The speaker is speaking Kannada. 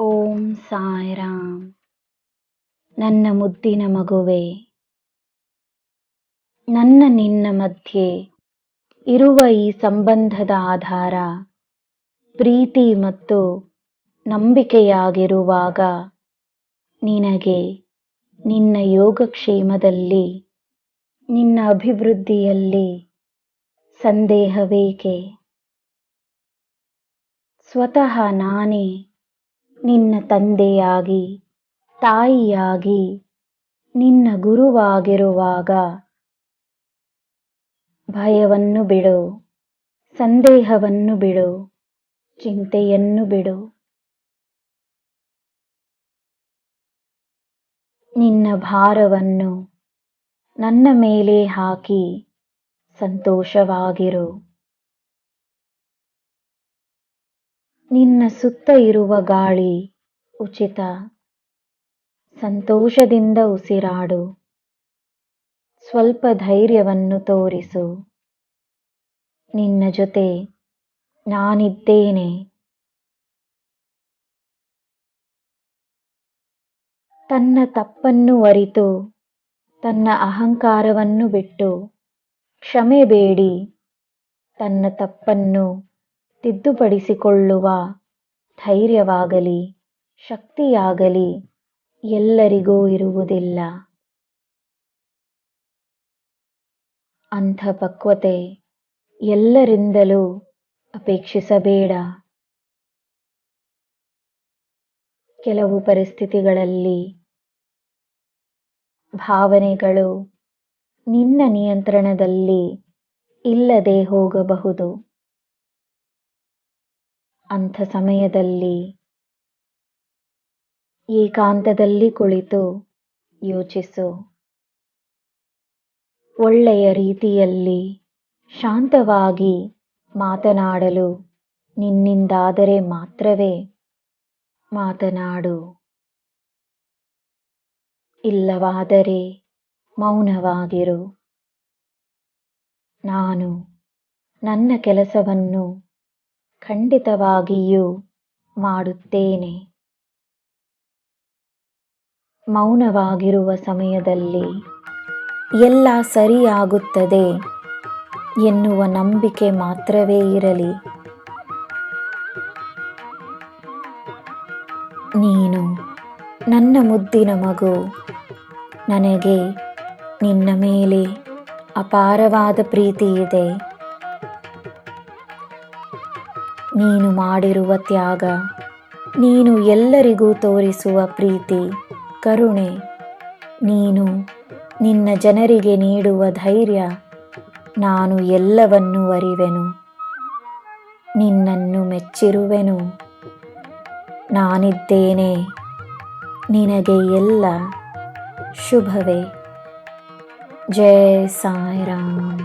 ಓಂ ಸಾಯಿರಾಮ್. ನನ್ನ ಮುದ್ದಿನ ಮಗುವೆ, ನನ್ನ ನಿನ್ನ ಮಧ್ಯೆ ಇರುವ ಈ ಸಂಬಂಧದ ಆಧಾರ ಪ್ರೀತಿ ಮತ್ತು ನಂಬಿಕೆಯಾಗಿರುವಾಗ ನಿನಗೆ ನಿನ್ನ ಯೋಗಕ್ಷೇಮದಲ್ಲಿ, ನಿನ್ನ ಅಭಿವೃದ್ಧಿಯಲ್ಲಿ ಸಂದೇಹವೇಕೆ? ಸ್ವತಃ ನಾನೇ ನಿನ್ನ ತಂದೆಯಾಗಿ, ತಾಯಿಯಾಗಿ, ನಿನ್ನ ಗುರುವಾಗಿರುವಾಗ ಭಯವನ್ನು ಬಿಡು, ಸಂದೇಹವನ್ನು ಬಿಡು, ಚಿಂತೆಯನ್ನು ಬಿಡು. ನಿನ್ನ ಭಾರವನ್ನು ನನ್ನ ಮೇಲೆ ಹಾಕಿ ಸಂತೋಷವಾಗಿರು. ನಿನ್ನ ಸುತ್ತ ಇರುವ ಗಾಳಿ ಉಚಿತ. ಸಂತೋಷದಿಂದ ಉಸಿರಾಡು. ಸ್ವಲ್ಪ ಧೈರ್ಯವನ್ನು ತೋರಿಸು. ನಿನ್ನ ಜೊತೆ ನಾನಿದ್ದೇನೆ. ತನ್ನ ತಪ್ಪನ್ನು ಅರಿತು, ತನ್ನ ಅಹಂಕಾರವನ್ನು ಬಿಟ್ಟು ಕ್ಷಮೆ ಬೇಡಿ ತನ್ನ ತಪ್ಪನ್ನು ತಿದ್ದುಪಡಿಸಿಕೊಳ್ಳುವ ಧೈರ್ಯವಾಗಲಿ ಶಕ್ತಿಯಾಗಲಿ ಎಲ್ಲರಿಗೂ ಇರುವುದಿಲ್ಲ. ಅಂಥ ಪಕ್ವತೆ ಎಲ್ಲರಿಂದಲೂ ಅಪೇಕ್ಷಿಸಬೇಡ. ಕೆಲವು ಪರಿಸ್ಥಿತಿಗಳಲ್ಲಿ ಭಾವನೆಗಳು ನಿನ್ನ ನಿಯಂತ್ರಣದಲ್ಲಿ ಇಲ್ಲದೆ ಹೋಗಬಹುದು. ಅಂಥ ಸಮಯದಲ್ಲಿ ಏಕಾಂತದಲ್ಲಿ ಕುಳಿತು ಯೋಚಿಸು. ಒಳ್ಳೆಯ ರೀತಿಯಲ್ಲಿ ಶಾಂತವಾಗಿ ಮಾತನಾಡಲು ನಿನ್ನಿಂದಾದರೆ ಮಾತ್ರವೇ ಮಾತನಾಡು. ಇಲ್ಲವಾದರೆ ಮೌನವಾಗಿರು. ನಾನು ನನ್ನ ಕೆಲಸವನ್ನು ಖಂಡಿತವಾಗಿಯೂ ಮಾಡುತ್ತೇನೆ. ಮೌನವಾಗಿರುವ ಸಮಯದಲ್ಲಿ ಎಲ್ಲ ಸರಿಯಾಗುತ್ತದೆ ಎನ್ನುವ ನಂಬಿಕೆ ಮಾತ್ರವೇ ಇರಲಿ. ನೀನು ನನ್ನ ಮುದ್ದಿನ ಮಗು. ನನಗೆ ನಿನ್ನ ಮೇಲೆ ಅಪಾರವಾದ ಪ್ರೀತಿ ಇದೆ. ನೀನು ಮಾಡಿರುವ ತ್ಯಾಗ, ನೀನು ಎಲ್ಲರಿಗೂ ತೋರಿಸುವ ಪ್ರೀತಿ, ಕರುಣೆ, ನೀನು ನಿನ್ನ ಜನರಿಗೆ ನೀಡುವ ಧೈರ್ಯ, ನಾನು ಎಲ್ಲವನ್ನೂ ಅರಿವೆನು. ನಿನ್ನನ್ನು ಮೆಚ್ಚಿರುವೆನು. ನಾನಿದ್ದೇನೆ. ನಿನಗೆ ಎಲ್ಲ ಶುಭವೇ. ಜೈ ಸಾಯಿರಾಮ್.